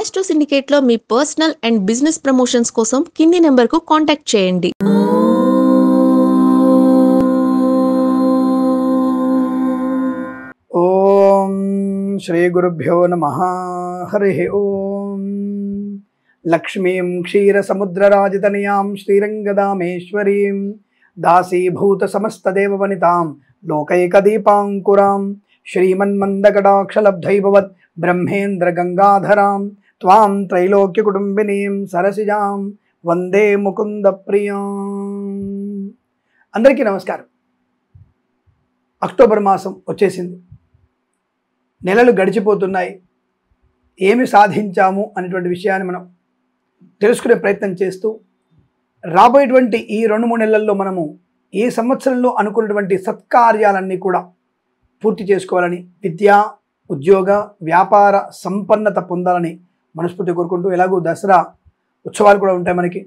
Astro సిండికేట్లో మీ personal and business promotions కోసం కింది నెంబర్కు కాంటాక్ట్ చేయండి. ఓం శ్రీ గురుభ్యో నమః. హరి ఓం. లక్ష్మీం క్షీరసముద్రరాజతనయాం శ్రీరంగదామేశ్వరీం దాసీభూత సమస్తదేవవనితాం లోకైకదీపాంకురాం శ్రీమన్మందకటాక్షలబ్ధైభవత్ బ్రహ్మేంద్ర గంగాధరాం త్వాం త్రైలోక్యకుటుంబినీం సరసిజాం వందే ముకుంద ప్రియాం. అందరికీ నమస్కారం. అక్టోబర్ మాసం వచ్చేసింది. నెలలు గడిచిపోతున్నాయి. ఏమి సాధించాము అనేటువంటి విషయాన్ని మనం తెలుసుకునే ప్రయత్నం చేస్తూ రాబోయేటువంటి ఈ 2-3 నెలల్లో మనము ఈ సంవత్సరంలో అనుకున్నటువంటి సత్కార్యాలన్నీ కూడా పూర్తి చేసుకోవాలని, విద్యా ఉద్యోగ వ్యాపార సంపన్నత పొందాలని మనస్ఫూర్తి కోరుకుంటూ, ఎలాగో దసరా ఉత్సవాలు కూడా ఉంటాయి. మనకి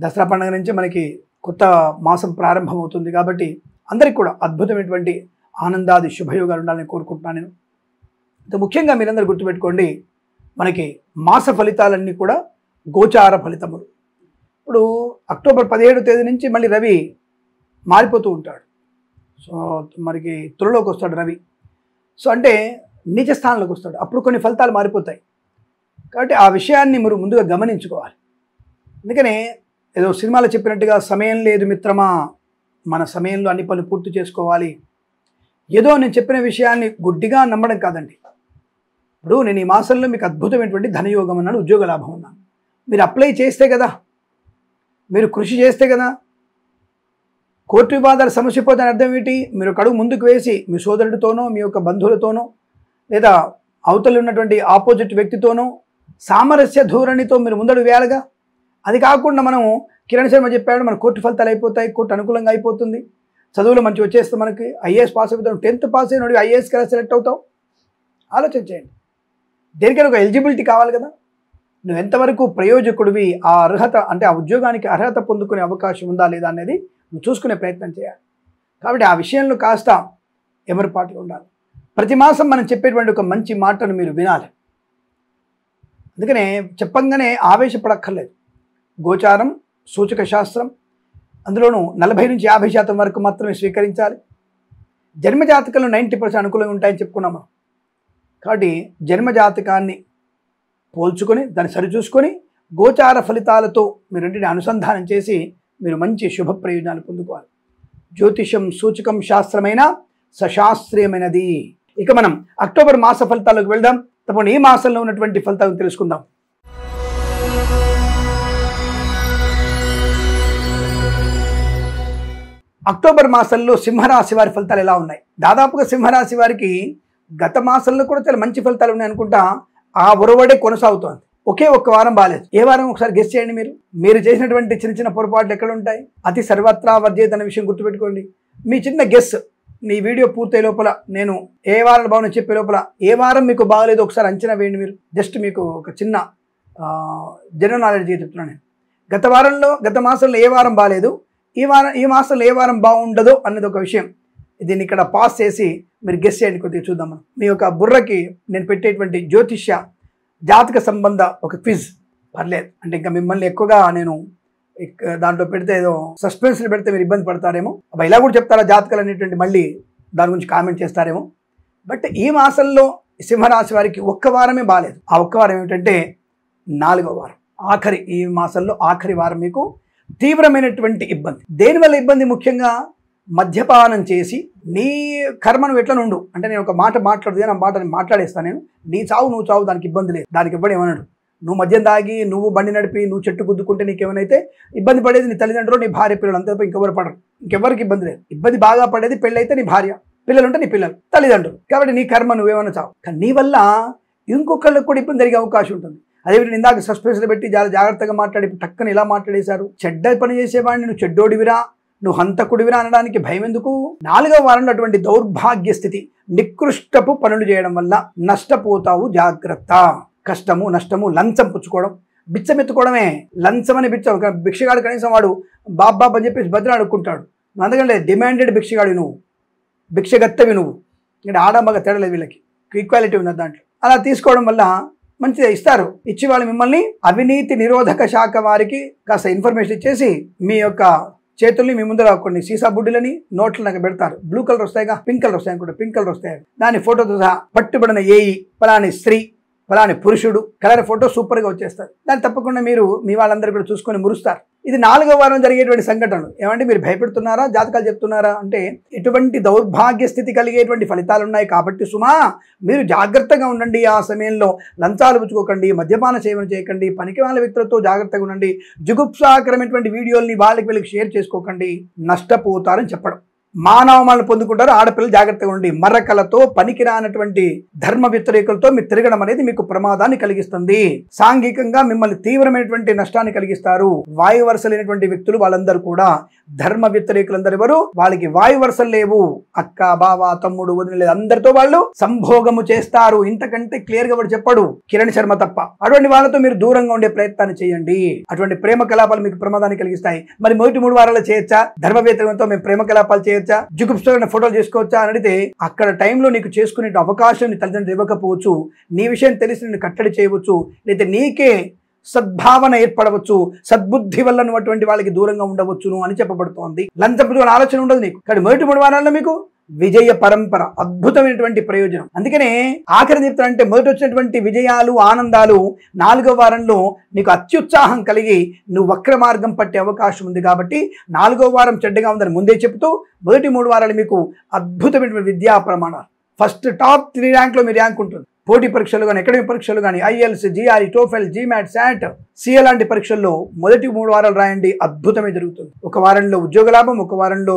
దసరా పండుగ నుంచి మనకి కొత్త మాసం ప్రారంభమవుతుంది. కాబట్టి అందరికీ కూడా అద్భుతమైనటువంటి ఆనందాది శుభయోగాలు ఉండాలని కోరుకుంటున్నాను నేను. ముఖ్యంగా మీరందరూ గుర్తుపెట్టుకోండి, మనకి మాస ఫలితాలన్నీ కూడా గోచార ఫలితములు. ఇప్పుడు అక్టోబర్ 17వ తేదీ నుంచి మళ్ళీ రవి మారిపోతూ ఉంటాడు. సో మనకి తులలోకి వస్తాడు రవి. సో అంటే నీచ స్థానంలోకి వస్తాడు. అప్పుడు కొన్ని ఫలితాలు మారిపోతాయి. కాబట్టి ఆ విషయాన్ని మీరు ముందుగా గమనించుకోవాలి. అందుకనే ఏదో సినిమాలో చెప్పినట్టుగా సమయం లేదు మిత్రమా, మన సమయంలో అన్ని పనులు పూర్తి చేసుకోవాలి. ఏదో నేను చెప్పిన విషయాన్ని గుడ్డిగా నమ్మడం కాదండి. ఇప్పుడు నేను ఈ మాసంలో మీకు అద్భుతమైనటువంటి ధనయోగం అన్నాడు, ఉద్యోగ లాభం అన్నాను. మీరు అప్లై చేస్తే కదా, మీరు కృషి చేస్తే కదా. కోర్టు వివాదాలు సమస్య పోతాయని అర్థం ఏంటి? మీరు ఒక అడుగు ముందుకు వేసి మీ సోదరుడితోనో, మీ యొక్క బంధువులతోనో, లేదా అవతల ఉన్నటువంటి ఆపోజిట్ వ్యక్తితోనో సామరస్య ధోరణితో మీరు ముందడుగు వేయాలిగా. అది కాకుండా మనం కిరణ్ శర్మ చెప్పాడు, మన కోర్టు ఫలితాలు అయిపోతాయి, కోర్టు అనుకూలంగా అయిపోతుంది, చదువులో మంచి వచ్చేస్తే మనకి ఐఏఎస్ పాస్ అయిపోతాం. 10th పాస్ అయినోడు ఐఏఎస్కి ఎలా సెలెక్ట్ అవుతావు? ఆలోచన చేయండి. దేనికైనా ఒక ఎలిజిబిలిటీ కావాలి కదా. నువ్వు ఎంతవరకు ప్రయోజకుడివి, ఆ అర్హత అంటే ఆ ఉద్యోగానికి అర్హత పొందుకునే అవకాశం ఉందా లేదా అనేది నువ్వు చూసుకునే ప్రయత్నం చేయాలి. కాబట్టి ఆ విషయంలో కాస్త ఎమరుపాటుగా ఉండాలి. ప్రతి మాసం మనం చెప్పేటువంటి ఒక మంచి మాటను మీరు వినాలి. అందుకనే చెప్పంగానే ఆవేశపడక్కర్లేదు. గోచారం సూచక శాస్త్రం, అందులోనూ 40 నుంచి 50% వరకు మాత్రమే స్వీకరించాలి. జన్మజాతకంలో 90% అనుకూలంగా ఉంటాయని చెప్పుకున్నాం మనం. కాబట్టి జన్మజాతకాన్ని పోల్చుకొని దాన్ని సరిచూసుకొని గోచార ఫలితాలతో మీరు రెండింటిని అనుసంధానం చేసి మీరు మంచి శుభ ప్రయోజనాలు పొందుకోవాలి. జ్యోతిషం సూచకం శాస్త్రమైన సశాస్త్రీయమైనది. ఇక మనం అక్టోబర్ మాస ఫలితాలకు వెళ్దాం. తప్పకుండా ఈ మాసంలో ఉన్నటువంటి ఫలితాలను తెలుసుకుందాం. అక్టోబర్ మాసంలో సింహరాశి వారి ఫలితాలు ఎలా ఉన్నాయి? దాదాపుగా సింహరాశి వారికి గత మాసంలో కూడా చాలా మంచి ఫలితాలు ఉన్నాయి అనుకుంటా. ఆ ఒరవడే కొనసాగుతోంది. ఒకే ఒక్క వారం బాలేదు. ఏ వారం ఒకసారి గెస్ చేయండి. మీరు చేసినటువంటి చిన్న చిన్న పొరపాట్లు ఎక్కడ ఉంటాయి? అతి సర్వత్రా వర్జేత్ అనే విషయం గుర్తుపెట్టుకోండి. మీ చిన్న గెస్ మీ వీడియో పూర్తయ్యే లోపల, నేను ఏ వారం బాగుందని చెప్పే లోపల ఏ వారం మీకు బాగలేదు ఒకసారి అంచనా వేయండి. మీరు జస్ట్ మీకు ఒక చిన్న జనరల్ నాలెడ్జ్ చెప్తున్నాను. గత మాసంలో ఏ వారం బాగాలేదు, ఈ మాసంలో ఏ వారం బాగుండదో అన్నది ఒక విషయం. దీన్ని ఇక్కడ పాస్ చేసి మీరు గెస్ చేయండి. కొద్దిగా చూద్దాం మనం. మీ యొక్క బుర్రకి నేను పెట్టేటువంటి జ్యోతిష్య జాతక సంబంధ ఒక క్విజ్. పర్లేదు అంటే ఇంకా మిమ్మల్ని ఎక్కువగా నేను దాంట్లో పెడితే ఏదో సస్పెన్స్లు పెడితే మీరు ఇబ్బంది పడతారేమో. అబ్బా ఇలా కూడా చెప్తారా జాతకాలు అనేటువంటి మళ్ళీ దాని గురించి కామెంట్ చేస్తారేమో. బట్ ఈ మాసంలో సింహరాశి వారికి ఒక్క వారమే బాగాలేదు. ఆ ఒక్క వారం ఏమిటంటే 4వ వారం, ఈ మాసంలో ఆఖరి వారం మీకు తీవ్రమైనటువంటి ఇబ్బంది. దేనివల్ల ఇబ్బంది? ముఖ్యంగా మద్యపానం చేసి నీ కర్మను ఎట్లా నుండు అంటే, నేను ఒక మాట మాట్లాడుతుంది నా మాటని మాట్లాడేస్తాను. నేను నీ చావు నువ్వు చావు, దానికి ఇబ్బంది లేదు. దానికి ఇబ్బంది ఏమన్నాడు? నువ్వు మద్యం తాగి, నువ్వు బండి నడిపి, నువ్వు చెట్టు గుద్దుకుంటే నీకేమైతే ఇబ్బంది పడేది నీ తల్లిదండ్రులు, నీ భార్య, పిల్లలు. అంతే తప్ప ఇంకెవరు పడరు. ఇంకెవరికి ఇబ్బంది లేదు. ఇబ్బంది బాగా పడేది పెళ్ళైతే నీ భార్య, పిల్లలు ఉంటే నీ పిల్లలు, తల్లిదండ్రులు. కాబట్టి నీ కర్మ నువ్వేమన్నా చావు. కానీ నీ వల్ల ఇంకొకళ్ళకి కూడా ఇబ్బంది జరిగే అవకాశం ఉంటుంది. అదేవిధంగా ఇందాక సస్పెన్స్లో పెట్టి చాలా జాగ్రత్తగా మాట్లాడి టక్కన ఇలా మాట్లాడేశారు. చెడ్డ పని చేసేవాడిని నువ్వు చెడ్డోడివిరా, నువ్వు హంతకుడివిరా అనడానికి భయం ఎందుకు? 4వ వారంలో అటువంటి దౌర్భాగ్య స్థితి, నికృష్టపు పనులు చేయడం వల్ల నష్టపోతావు, జాగ్రత్త. కష్టము, నష్టము, లంచం పుచ్చుకోవడం, బిచ్చమెత్తుకోవడమే. లంచం అని భిక్షగాడు కనీసం వాడు బాబా అని చెప్పేసి బదులు అడుక్కుంటాడు. అందుకంటే డిమాండెడ్ భిక్షగాడు నువ్వు, భిక్షగత్తవి నువ్వు. అంటే ఆడ మగ తేడలేదు, వీళ్ళకి ఈక్వాలిటీ ఉన్నది దాంట్లో. అలా తీసుకోవడం వల్ల మంచిగా ఇస్తారు. ఇచ్చి వాళ్ళు మిమ్మల్ని అవినీతి నిరోధక శాఖ వారికి కాస్త ఇన్ఫర్మేషన్ ఇచ్చేసి మీ యొక్క చేతుల్ని మీ ముందర కొన్ని సీసా బుడ్డిలని నోట్లు నాకు పెడతారు. బ్లూ కలర్ వస్తాయిగా, పింక్ కలర్ వస్తాయి అనుకుంటే, పింక్ కలర్ వస్తాయి. దాని ఫోటోతో సహా పట్టుబడిన ఏఈ ఫలాని స్త్రీ ఫలాని పురుషుడు కలర్ ఫోటో సూపర్గా వచ్చేస్తారు. దాన్ని తప్పకుండా మీరు మీ వాళ్ళందరూ కూడా చూసుకొని మురుస్తారు. ఇది 4వ వారం జరిగేటువంటి సంఘటనలు. ఏమంటే మీరు భయపెడుతున్నారా, జాతకాలు చెప్తున్నారా అంటే ఎటువంటి దౌర్భాగ్య స్థితి కలిగేటువంటి ఫలితాలు ఉన్నాయి కాబట్టి సుమా మీరు జాగ్రత్తగా ఉండండి. ఆ సమయంలో లంచాలు పుచ్చుకోకండి, మద్యపాన సేవన చేయకండి, పనికి వాళ్ళ వ్యక్తులతో జాగ్రత్తగా ఉండండి, జుగుప్సాకరమైనటువంటి వీడియోల్ని వీళ్ళకి షేర్ చేసుకోకండి, నష్టపోతారని చెప్పడం. మానవమాలను పొందుకుంటారు. ఆడపిల్లలు జాగ్రత్తగా ఉండి మరకలతో పనికిరానటువంటి ధర్మ వ్యతిరేకులతో మీరు తిరగడం అనేది మీకు ప్రమాదాన్ని కలిగిస్తుంది. సాంఘికంగా మిమ్మల్ని తీవ్రమైనటువంటి నష్టాన్ని కలిగిస్తారు. వాయు వరుస లేనటువంటి వ్యక్తులు వాళ్ళందరూ కూడా ధర్మ వ్యతిరేకులందరూ ఎవరు, వాళ్ళకి వాయు వరుసలు లేవు. అక్క బావ తమ్ముడు వదిన అందరితో వాళ్ళు సంభోగము చేస్తారు. ఇంతకంటే క్లియర్ గా వాడు చెప్పడు, కిరణ్ శర్మ తప్ప. అటువంటి వాళ్ళతో మీరు దూరంగా ఉండే ప్రయత్నాన్ని చేయండి. అటువంటి ప్రేమ కలాపాలు మీకు ప్రమాదాన్ని కలిగిస్తాయి. మరి మొదటి 3 వారాలు చేయొచ్చా ధర్మ వ్యతిరేకంతో మేము ప్రేమ కలాపాలు చేయొచ్చా, జుగుప్సమైన ఫోటోలు చేసుకోవచ్చా అని అడిగితే అక్కడ టైంలో నీకు చేసుకునే అవకాశం తల్లిదండ్రులు ఇవ్వకపోవచ్చు. నీ విషయం తెలిసి నిన్ను కట్టడి చేయవచ్చు, లేదా నీకే సద్భావన ఏర్పడవచ్చు, సద్బుద్ధి వల్ల నువ్వు వాళ్ళకి దూరంగా ఉండవచ్చును అని చెప్పబడుతోంది. లంచపుచ్చుకునే ఆలోచన ఉండదు నీకు. కానీ మొదటి 3 వారాల్లో మీకు విజయ పరంపర, అద్భుతమైనటువంటి ప్రయోజనం. అందుకనే ఆఖరి చెప్తానంటే మొదటి వచ్చినటువంటి విజయాలు ఆనందాలు 4వ వారంలో నీకు అత్యుత్సాహం కలిగి నువ్వు వక్ర మార్గం పట్టే అవకాశం ఉంది. కాబట్టి 4వ వారం చెడ్డగా ఉందని ముందే చెప్తూ మొదటి 3 వారాలు మీకు అద్భుతమైనటువంటి విద్యా ప్రమాణాలు. ఫస్ట్ టాప్ 3 ర్యాంక్లో మీ ర్యాంక్ ఉంటుంది. పోటీ పరీక్షలు కానీ, అకాడమిక్ పరీక్షలు కానీ, IELTS, GRE, TOEFL, GMAT, SAT, CA లాంటి పరీక్షల్లో మొదటి 3 వారాలు రాయండి, అద్భుతమే జరుగుతుంది. 1 వారంలో ఉద్యోగ లాభం, 1 వారంలో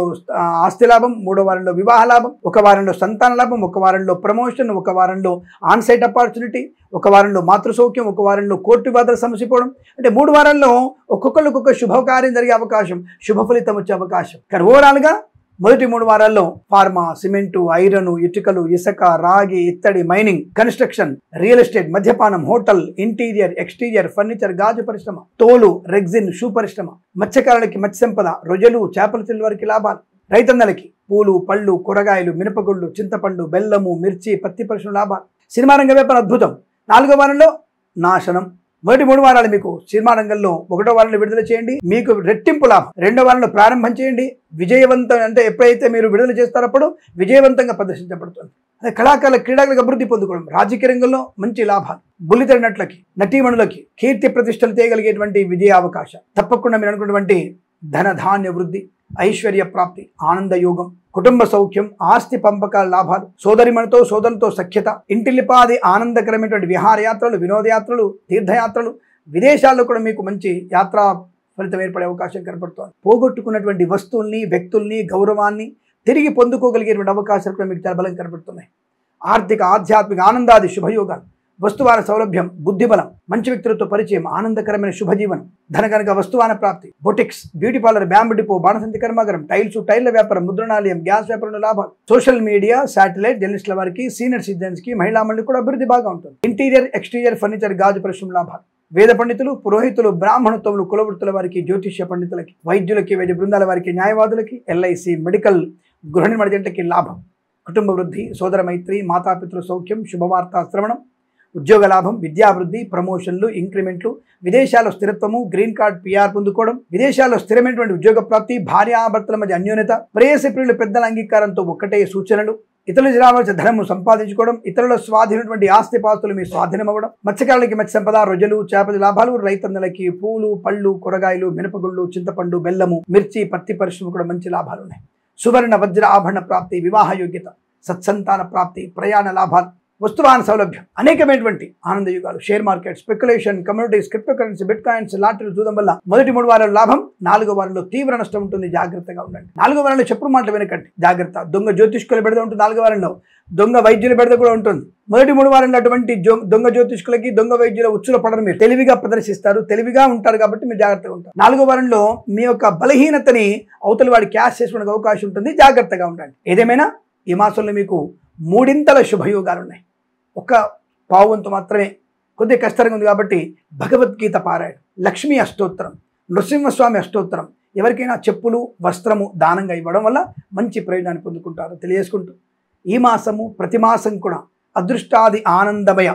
ఆస్తి లాభం, 3వ వారంలో వివాహ లాభం, 1 వారంలో సంతాన లాభం, 1 వారంలో ప్రమోషన్, 1 వారంలో ఆన్సైట్ ఆపర్చునిటీ, 1 వారంలో మాతృసౌఖ్యం, 1 వారంలో కోర్టు వివాదాల సమస్య పోవడం. అంటే 3 వారాల్లో ఒక్కొక్కరికి ఒక్కొక్క శుభకార్యం జరిగే అవకాశం, శుభ ఫలితం వచ్చే అవకాశం. కానీ ఓవరాల్గా మొదటి 3 వారాల్లో ఫార్మా, సిమెంటు, ఐరన్, ఇటుకలు, ఇసుక, రాగి, ఇత్తడి, మైనింగ్, కన్స్ట్రక్షన్, రియల్ ఎస్టేట్, మద్యపానం, హోటల్, ఇంటీరియర్, ఎక్స్టీరియర్, ఫర్నిచర్, గాజు పరిశ్రమ, తోలు, రెగ్జిన్, షూ పరిశ్రమ, మత్స్యకారులకి మత్స్య సంపద, రొయ్యలు, చేపల చిల్వరికి లాభాలు, రైతన్నలకి పూలు, పళ్ళు, కూరగాయలు, మినపగుళ్ళు, చింతపండు, బెల్లము, మిర్చి, పత్తి పరిశ్రమ లాభాలు. సినిమా రంగ వ్యాపారం అద్భుతం. 4వ వారంలో నాశనం. మొదటి 3 వారాలు మీకు సినిమా రంగంలో 1వ వారంలో విడుదల చేయండి, మీకు రెట్టింపు లాభం. 2వ వారంలో ప్రారంభం చేయండి, విజయవంతం. అంటే ఎప్పుడైతే మీరు విడుదల చేస్తారో అప్పుడు విజయవంతంగా ప్రదర్శించబడుతుంది. అదే కళాకారుల క్రీడాలకు అభివృద్ధి పొందుకోవడం, రాజకీయ రంగంలో మంచి లాభాలు, బుల్లితెర నటులకి, నటీమణులకి కీర్తి ప్రతిష్టలు తేయగలిగేటువంటి విజయ అవకాశం. తప్పకుండా మీరు అనుకున్నటువంటి ధనధాన్య వృద్ధి, ఐశ్వర్య ప్రాప్తి, ఆనంద యోగం, కుటుంబ సౌఖ్యం, ఆస్తి పంపకాల లాభాలు, సోదరిమణితో సోదరులతో సఖ్యత, ఇంటిల్లిపాది ఆనందకరమైనటువంటి విహారయాత్రలు, వినోదయాత్రలు, తీర్థయాత్రలు, విదేశాల్లో కూడా మీకు మంచి యాత్రా ఫలితం ఏర్పడే అవకాశం కనపడుతోంది. పోగొట్టుకున్నటువంటి వస్తువుల్ని, వ్యక్తుల్ని, గౌరవాన్ని తిరిగి పొందుకోగలిగేటువంటి అవకాశాలు కూడా మీకు చాలా బలం కనపడుతున్నాయి. ఆర్థిక, ఆధ్యాత్మిక ఆనందాది శుభయోగాలు, వస్తువాన సౌలభ్యం, బుద్ధిబలం, మంచి వ్యక్తులతో పరిచయం, ఆనందకరమైన శుభజీవనం, ధనగనక వస్తువాన ప్రాప్తి, boutiques, beauty parlour, bamboo depot, బాణసంతి కర్మాగారం, టైల్స్, టైర్ల వ్యాపారం, ముద్రణాలయం, గ్యాస్ వ్యాపారంలో లాభాలు, సోషల్ మీడియా, శాటిలైట్, జర్నలిస్టుల వారికి, సీనియర్ సిటిజన్స్ కి, మహిళా మండలి కూడా అభివృద్ధి బాగా ఉంటుంది. ఇంటీరియర్, ఎక్స్టీరియర్, ఫర్నిచర్, గాజు పరిశ్రమ లాభాలు, వేద పండితులు, పురోహితులు, బ్రాహ్మణత్వములు, కులవృత్తుల వారికి, జ్యోతిష్య పండితులకి, వైద్యులకి, వైద్య బృందాల వారికి, న్యాయవాదులకి, ఎల్ఐసి, మెడికల్, గృహ నిర్మాణ జంటకి లాభం, కుటుంబ వృద్ధి, సోదర మైత్రి, మాతాపితృ సౌఖ్యం, శుభవార్త శ్రవణం, ఉద్యోగ లాభం, విద్యాభివృద్ధి, ప్రమోషన్లు, ఇంక్రిమెంట్లు, విదేశాల్లో స్థిరత్వము, గ్రీన్ కార్డ్, పిఆర్ పొందుకోవడం, విదేశాల్లో స్థిరమైనటువంటి ఉద్యోగ ప్రాప్తి, భార్యాభర్తల మధ్య అన్యోన్యత, ప్రేయసి ప్రియులు పెద్దల అంగీకారంతో ఒక్కటే సూచనలు, ఇతరులకు రావాల్సిన ధనము సంపాదించుకోవడం, ఇతరుల స్వాధీనటువంటి ఆస్తిపాస్తులు మీ స్వాధీనం అవ్వడం, మత్స్యకారులకి మత్స్య సంపద, రొయ్యలు, చేపల లాభాలు, రైతన్నలకి పూలు, పళ్ళు, కూరగాయలు, మినపగుళ్ళు, చింతపండు, బెల్లము, మిర్చి, పత్తి పరిశ్రమ కూడా మంచి లాభాలు ఉన్నాయి. సువర్ణ వజ్ర ఆభరణ ప్రాప్తి, వివాహ యోగ్యత, సత్సంతాన ప్రాప్తి, ప్రయాణ లాభాలు, వస్తువాన సౌలభ్యం, అనేకమైనటువంటి ఆనంద యుగాలు, share market, speculation, communities, crypto currency, bitcoins, లాటరీలు చూడడం వల్ల మొదటి 3 వారాలు లాభం, 4వ వారంలో తీవ్ర నష్టం ఉంటుంది. జాగ్రత్తగా ఉండండి. 4వ వారంలో చెప్పుడు మాటలు వినకండి, జాగ్రత్త. దొంగ జ్యోతిష్కుల బెడద ఉంటుంది 4వ వారంలో, దొంగ వైద్యుల బెడద కూడా ఉంటుంది. మొదటి 3 వారంలో అటువంటి దొంగ జ్యోతిష్కులకి, దొంగ వైద్యుల ఉచ్చుల పడరు. మీరు తెలివిగా ప్రదర్శిస్తారు, తెలివిగా ఉంటారు కాబట్టి మీరు జాగ్రత్తగా ఉంటారు. 4వ వారంలో మీ యొక్క బలహీనతని అవతలి వాడి క్యాష్ చేసుకునే అవకాశం ఉంటుంది. జాగ్రత్తగా ఉండండి. ఏదేమైనా ఈ మాసంలో మీకు 3 శుభయోగాలు ఉన్నాయి. ఒక పావువంతు మాత్రమే కొద్దిగా కష్టంగా ఉంది కాబట్టి భగవద్గీత పారాయణ, లక్ష్మీ అష్టోత్తరం, నృసింహస్వామి అష్టోత్తరం, ఎవరికైనా చెప్పులు, వస్త్రము దానంగా ఇవ్వడం వల్ల మంచి ప్రయోజనాన్ని పొందుకుంటారు తెలియజేసుకుంటూ ఈ మాసము ప్రతి మాసం కూడా అదృష్టాది ఆనందమయ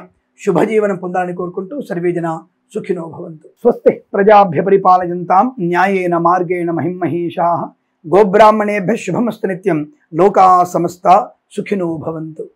శుభజీవనం పొందాలని కోరుకుంటూ సర్వేజన సుఖినో భవంతు. స్వస్తి ప్రజాభ్య పరిపాలయంతాం న్యాయేన మార్గేణ మహిమహేషాః. గోబ్రాహ్మణేభ్యః శుభమస్తు నిత్యం. లోకా సమస్తా సుఖినో భవంతు.